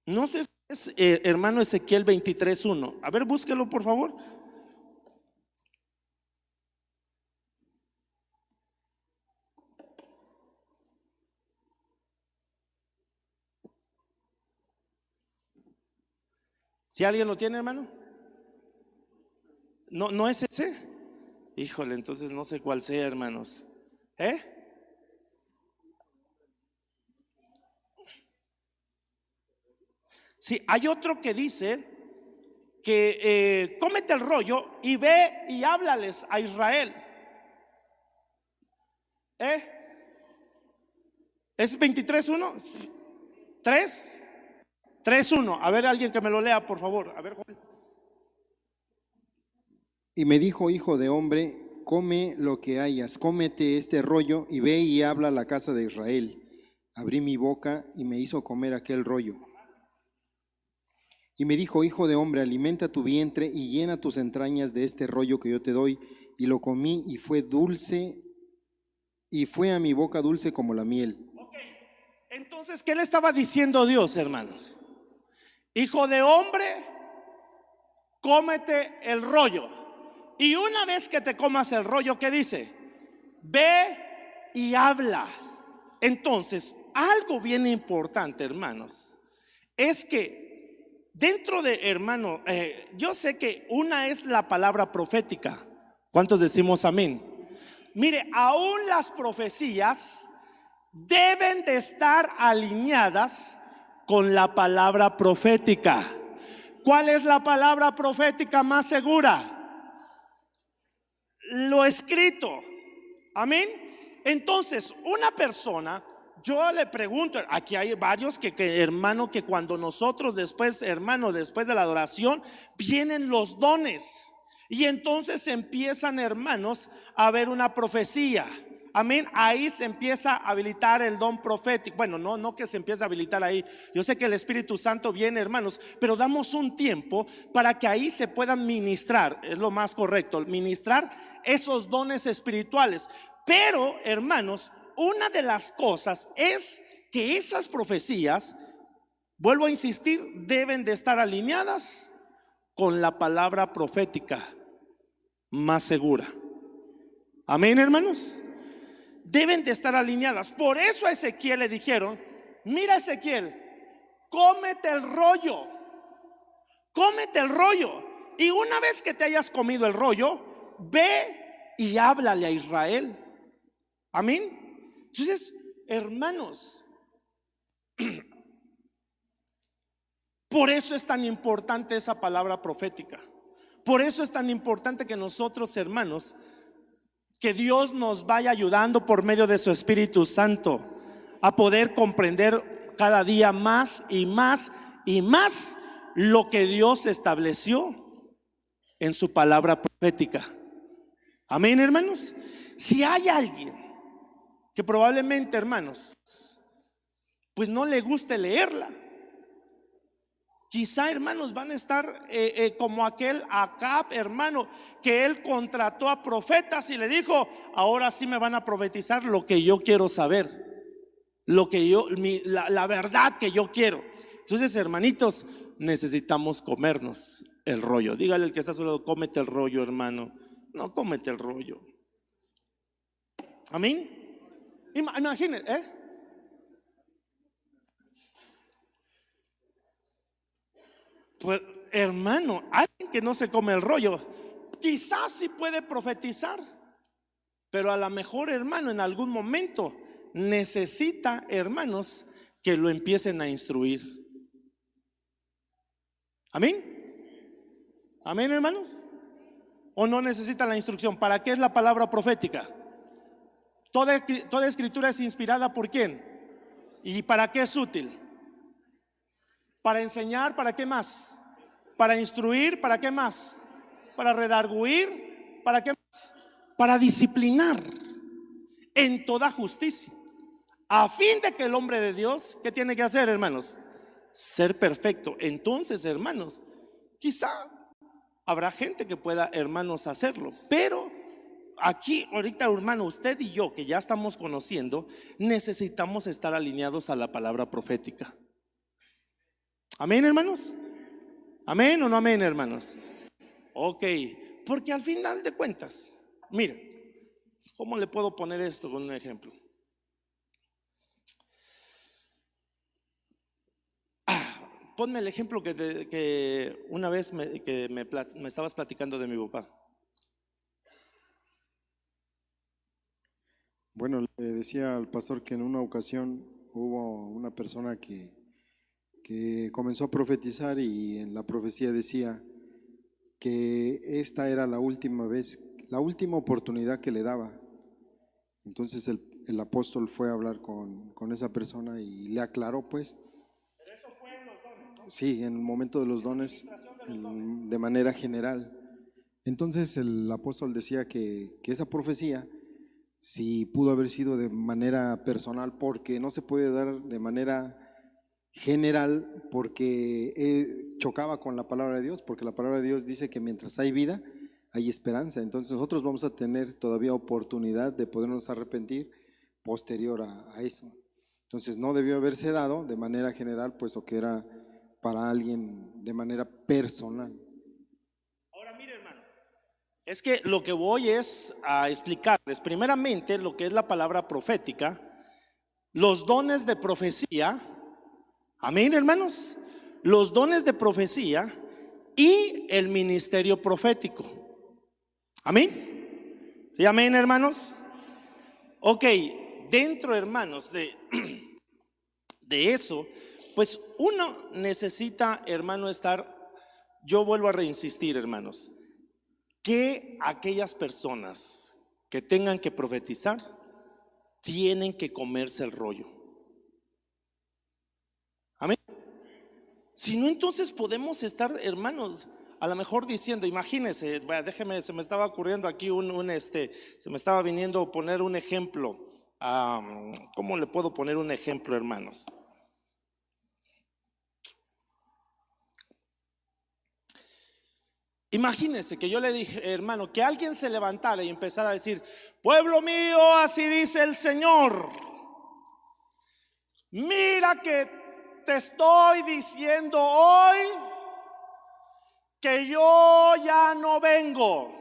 No sé si es, hermano, Ezequiel 23:1. A ver, búsquelo por favor. Si alguien lo tiene, hermano. No es ese. Híjole, entonces no sé cuál sea, hermanos. Sí, hay otro que dice que cómete el rollo y ve y háblales a Israel. ¿Es 23:1? 3:1. A ver, alguien que me lo lea, por favor. A ver, Juan. Y me dijo: hijo de hombre, come lo que hayas, cómete este rollo y ve y habla a la casa de Israel. Abrí mi boca y me hizo comer aquel rollo. Y me dijo: hijo de hombre, alimenta tu vientre y llena tus entrañas de este rollo que yo te doy. Y lo comí y fue dulce, y fue a mi boca dulce como la miel. Ok, entonces, ¿qué le estaba diciendo Dios, hermanos? Hijo de hombre, cómete el rollo. Y una vez que te comas el rollo, ¿qué dice? Ve y habla. Entonces, algo bien importante, hermanos, es que dentro de, hermano, yo sé que una es la palabra profética. ¿Cuántos decimos amén? Mire, aún las profecías deben de estar alineadas con la palabra profética. ¿Cuál es la palabra profética más segura? Lo escrito. Amén. Entonces, una persona, yo le pregunto, aquí hay varios que hermano, que cuando nosotros después, hermano, después de la adoración, vienen los dones. Y entonces empiezan, hermanos, a ver una profecía. Amén. Ahí se empieza a habilitar el don profético. Bueno, no que se empiece a habilitar ahí. Yo sé que el Espíritu Santo viene, hermanos, pero damos un tiempo para que ahí se puedan ministrar. Es lo más correcto, ministrar esos dones espirituales. Pero, hermanos, una de las cosas es que esas profecías, vuelvo a insistir, deben de estar alineadas con la palabra profética más segura. Amén, hermanos. Deben de estar alineadas. Por eso a Ezequiel le dijeron: mira, Ezequiel, cómete el rollo, cómete el rollo. Y una vez que te hayas comido el rollo, ve y háblale a Israel. Amén. Entonces, hermanos, por eso es tan importante esa palabra profética. Por eso es tan importante que nosotros, hermanos, que Dios nos vaya ayudando por medio de su Espíritu Santo a poder comprender cada día más y más y más lo que Dios estableció en su palabra profética. Amén, hermanos. Si hay alguien que probablemente, hermanos, pues no le guste leerla, quizá, hermanos, van a estar como aquel Acab, hermano, que él contrató a profetas y le dijo: ahora sí me van a profetizar lo que yo quiero saber, lo que yo, la verdad que yo quiero. Entonces, hermanitos, necesitamos comernos el rollo. Dígale al que está a su lado: cómete el rollo, hermano. No, cómete el rollo. Amén. Imaginen, pues, hermano, alguien que no se come el rollo, quizás sí puede profetizar, pero a lo mejor, hermano, en algún momento necesita, hermanos, que lo empiecen a instruir. Amén. Amén, hermanos. ¿O no necesita la instrucción? ¿Para qué es la palabra profética? Toda escritura es inspirada ¿por quién? ¿Y para qué es útil? Para enseñar, ¿para qué más? Para instruir, ¿para qué más? Para redarguir, ¿para qué más? Para disciplinar en toda justicia, a fin de que el hombre de Dios, ¿qué tiene que hacer, hermanos? Ser perfecto. Entonces, hermanos, quizá habrá gente que pueda, hermanos, hacerlo, pero aquí, ahorita, hermano, usted y yo, que ya estamos conociendo, necesitamos estar alineados a la palabra profética. Amén, hermanos. Amén o no amén, hermanos. Ok, porque al final de cuentas, mire, ¿cómo le puedo poner esto con un ejemplo? Ponme el ejemplo que una vez me estabas platicando de mi papá. Bueno, le decía al pastor que en una ocasión hubo una persona que comenzó a profetizar y en la profecía decía que esta era la última vez, la última oportunidad que le daba. Entonces el apóstol fue a hablar con esa persona y le aclaró, pues. Pero eso fue en los dones, ¿no? Sí, en el momento de los dones, de manera general. Entonces el apóstol decía que esa profecía sí pudo haber sido de manera personal, porque no se puede dar de manera general, porque chocaba con la palabra de Dios, porque la palabra de Dios dice que mientras hay vida, hay esperanza. Entonces nosotros vamos a tener todavía oportunidad de podernos arrepentir posterior a eso. Entonces no debió haberse dado de manera general, puesto que era para alguien de manera personal. Ahora mire, hermano, es que lo que voy es a explicarles primeramente lo que es la palabra profética, los dones de profecía. Amén, hermanos. Los dones de profecía y el ministerio profético. Amén. ¿Sí, amén, hermanos? Ok, dentro, hermanos, de eso, Pues uno necesita, hermano, yo vuelvo a reinsistir, hermanos, que aquellas personas que tengan que profetizar tienen que comerse el rollo. Amén. Si no, entonces podemos estar, hermanos, a lo mejor diciendo, imagínense, déjeme, se me estaba ocurriendo aquí se me estaba viniendo a poner un ejemplo. ¿Cómo le puedo poner un ejemplo, hermanos? Imagínense que yo le dije, hermano, que alguien se levantara y empezara a decir: pueblo mío, así dice el Señor, mira que te estoy diciendo hoy que yo ya no vengo.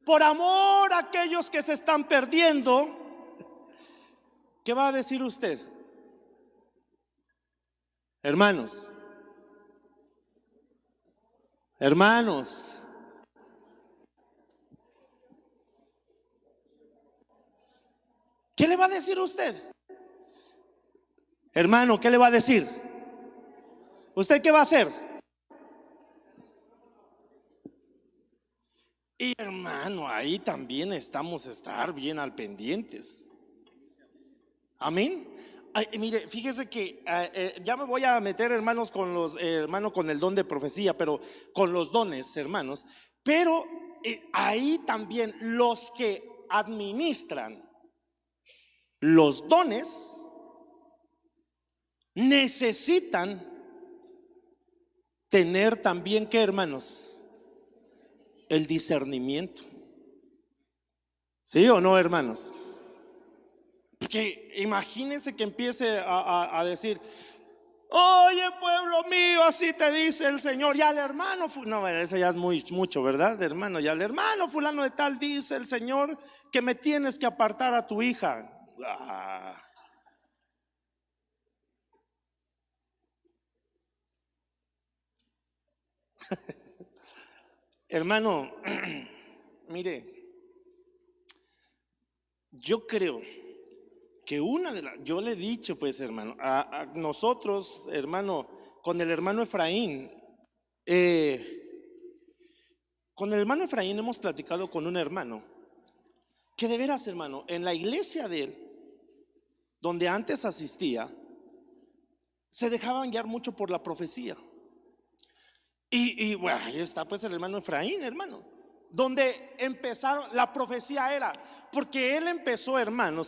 Por amor a aquellos que se están perdiendo, ¿qué va a decir usted? Hermanos, ¿qué le va a decir usted? Hermano, ¿qué le va a decir? ¿Usted qué va a hacer? Y hermano, ahí también estar bien al pendientes. Amén. Ay, mire, fíjese que ya me voy a meter, hermanos, con con el don de profecía, pero con los dones, hermanos. Pero ahí también los que administran los dones necesitan tener también, ¿qué, hermanos? El discernimiento. ¿Sí o no, hermanos? Porque imagínense que empiece a decir: oye, pueblo mío, así te dice el Señor. Ya el hermano, no, eso ya es mucho, ¿verdad, hermano? Ya el hermano fulano de tal dice el Señor que me tienes que apartar a tu hija. Hermano, mire, yo creo que yo le he dicho, pues, hermano, a nosotros, hermano, con el hermano Efraín, hemos platicado con un hermano que de veras, hermano, en la iglesia de él, donde antes asistía, se dejaban guiar mucho por la profecía. Y bueno, ahí está pues el hermano Efraín, hermano, donde empezaron, la profecía era, porque él empezó, hermano,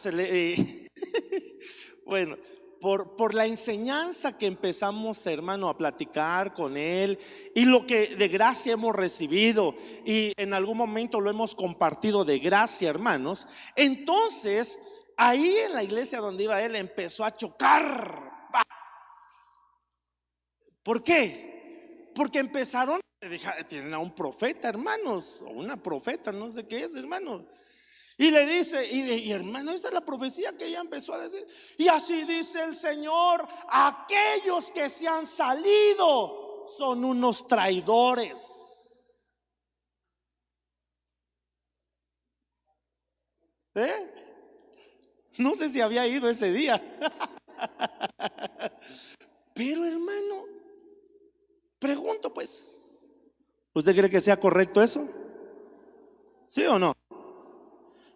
bueno, por la enseñanza que empezamos, hermano, a platicar con él y lo que de gracia hemos recibido y en algún momento lo hemos compartido de gracia, hermanos. Entonces, ahí en la iglesia donde iba él empezó a chocar. ¿Por qué? Porque empezaron, tienen a un profeta, hermanos, o una profeta, no sé qué es, hermano. Y le dice, y hermano, esta es la profecía que ella empezó a decir. Y así dice el Señor: aquellos que se han salido son unos traidores. No sé si había ido ese día. Pero hermano, pregunto pues, ¿usted cree que sea correcto eso? ¿Sí o no?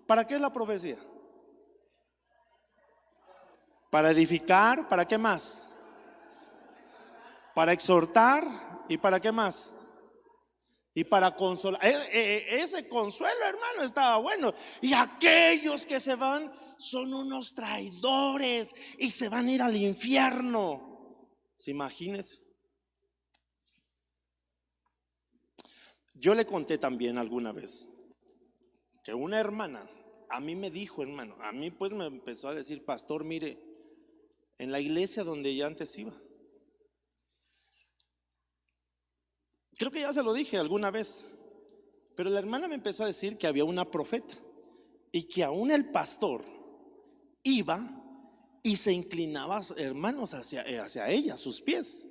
¿Para qué es la profecía? Para edificar, ¿para qué más? Para exhortar, ¿y para qué más? Y para consolar. Ese consuelo, hermano, estaba bueno. Y aquellos que se van son unos traidores y se van a ir al infierno. ¿Se imagínese? Yo le conté también alguna vez que una hermana a mí me dijo, hermano, a mí pues me empezó a decir: pastor, mire, en la iglesia donde yo antes iba, creo que ya se lo dije alguna vez, pero la hermana me empezó a decir que había una profeta y que aún el pastor iba y se inclinaba, hermanos, hacia ella, sus pies.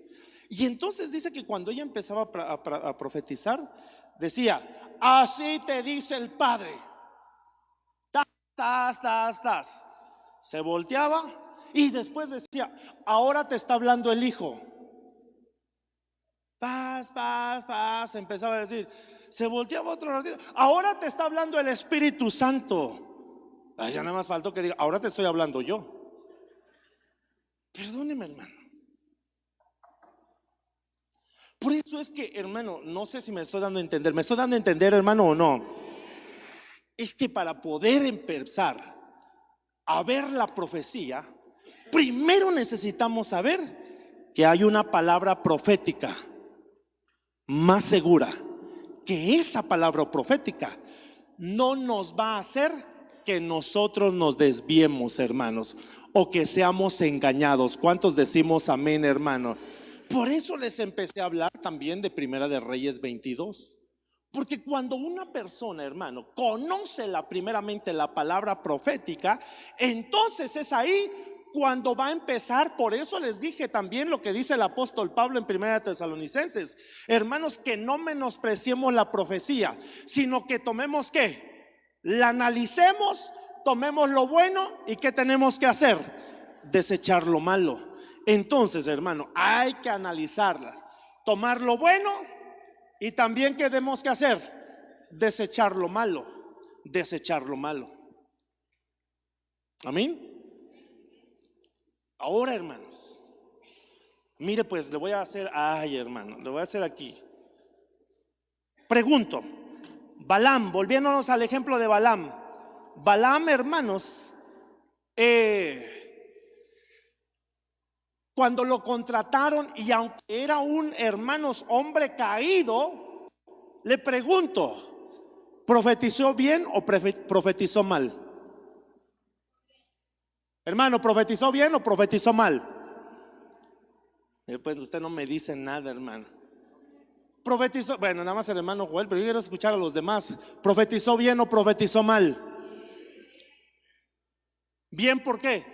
Y entonces dice que cuando ella empezaba a profetizar, decía: así te dice el Padre. Tas. Se volteaba y después decía, ahora te está hablando el Hijo. Paz, empezaba a decir. Se volteaba otro ratito, ahora te está hablando el Espíritu Santo. Ya nada más faltó que diga, ahora te estoy hablando yo. Perdóneme, hermano. Por eso es que, hermano, no sé si me estoy dando a entender. ¿Me estoy dando a entender, hermano, o no? Es que para poder empezar a ver la profecía, primero necesitamos saber que hay una palabra profética más segura, que esa palabra profética no nos va a hacer que nosotros nos desviemos, hermanos, o que seamos engañados. ¿Cuántos decimos amén, hermano? Por eso les empecé a hablar también de Primera de Reyes 22. Porque cuando una persona, hermano, conoce primeramente la palabra profética, entonces es ahí cuando va a empezar. Por eso les dije también lo que dice el apóstol Pablo en Primera de Tesalonicenses, hermanos, que no menospreciemos la profecía, sino que tomemos la analicemos, tomemos lo bueno y ¿qué tenemos que hacer? Desechar lo malo. Entonces, hermano, hay que analizarlas, tomar lo bueno y también ¿qué tenemos que hacer? Desechar lo malo, desechar lo malo. Amén. Ahora, hermanos, mire, pues le voy a hacer, hermano, le voy a hacer aquí. Pregunto, Balaam, volviéndonos al ejemplo de Balaam. Balaam, hermanos, cuando lo contrataron y aunque era un, hermanos, hombre caído, le pregunto, ¿profetizó bien o profetizó mal? Hermano, ¿profetizó bien o profetizó mal? Pues usted no me dice nada, hermano. Profetizó, bueno, nada más el hermano Joel, pero yo quiero escuchar a los demás. ¿Profetizó bien o profetizó mal? Bien, ¿por qué?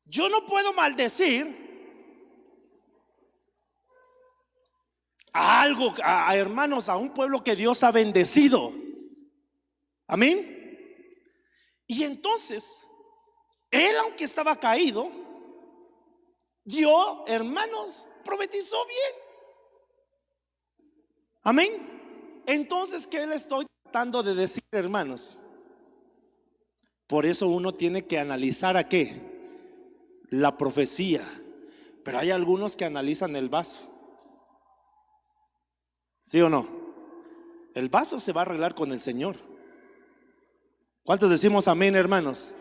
Yo no puedo maldecir a hermanos, a un pueblo que Dios ha bendecido. Amén. Y entonces, él, aunque estaba caído, hermanos, profetizó bien. Amén. Entonces, ¿qué le estoy tratando de decir, hermanos? Por eso uno tiene que analizar la profecía. Pero hay algunos que analizan el vaso. ¿Sí o no? El vaso se va a arreglar con el Señor. ¿Cuántos decimos amén, hermanos?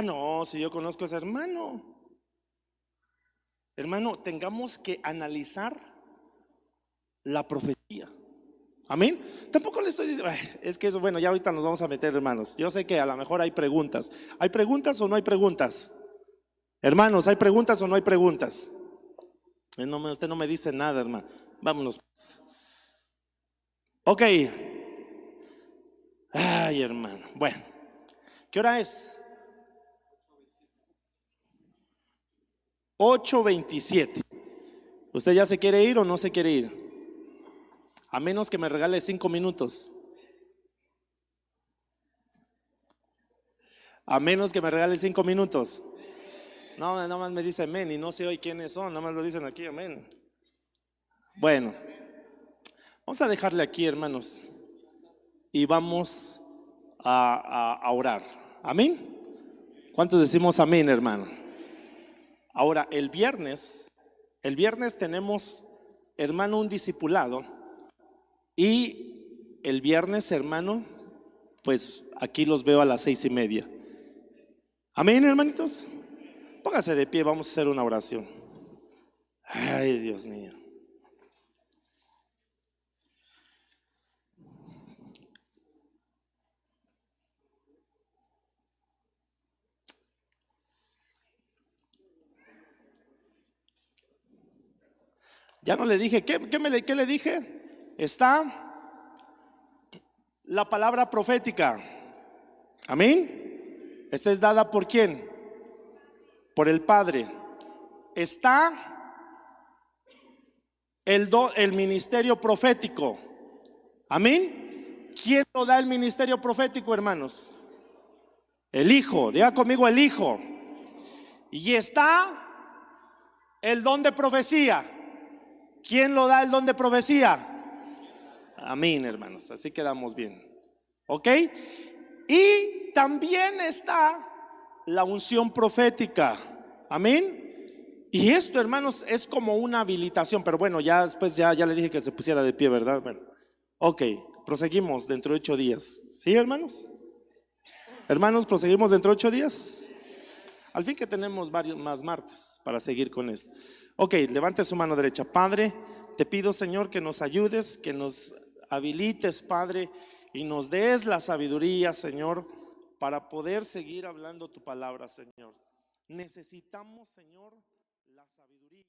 No, si yo conozco a ese hermano. Hermano, tengamos que analizar la profecía. Amén. Tampoco le estoy diciendo, es que eso, bueno, ya ahorita nos vamos a meter, hermanos. Yo sé que a lo mejor hay preguntas. ¿Hay preguntas o no hay preguntas? Hermanos, ¿hay preguntas o no hay preguntas? Usted no me dice nada, hermano. Vámonos. Ok. Hermano. Bueno, ¿qué hora es? 8:27. ¿Usted ya se quiere ir o no se quiere ir? A menos que me regale 5 minutos. A menos que me regale 5 minutos. No, nada más me dice amén y no sé hoy quiénes son, nada más lo dicen aquí, amén. Bueno, vamos a dejarle aquí, hermanos, y vamos a orar. Amén. ¿Cuántos decimos amén, hermano? Ahora, el viernes tenemos, hermano, un discipulado. Y el viernes, hermano, pues aquí los veo a las 6:30. Amén, hermanitos. Póngase de pie, vamos a hacer una oración. Ay, Dios mío. Ya no le dije, ¿qué le dije? Está la palabra profética. Amén. Esta es dada ¿por quién? Por el Padre. Está el ministerio profético. Amén. ¿Quién lo da el ministerio profético, hermanos? El Hijo, diga conmigo el Hijo. Y está el don de profecía. ¿Quién lo da el don de profecía? Amén, hermanos, así quedamos bien. ¿Ok? Y también está la unción profética. Amén. Y esto, hermanos, es como una habilitación. Pero bueno, ya después ya le dije que se pusiera de pie, ¿verdad? Bueno, ok, proseguimos dentro de 8 días. ¿Sí, hermanos? Hermanos, proseguimos dentro de 8 días. Al fin que tenemos varios más martes para seguir con esto. Ok, levante su mano derecha. Padre, te pido, Señor, que nos ayudes, que nos habilites, Padre, y nos des la sabiduría, Señor, para poder seguir hablando tu palabra, Señor. Necesitamos, Señor, la sabiduría.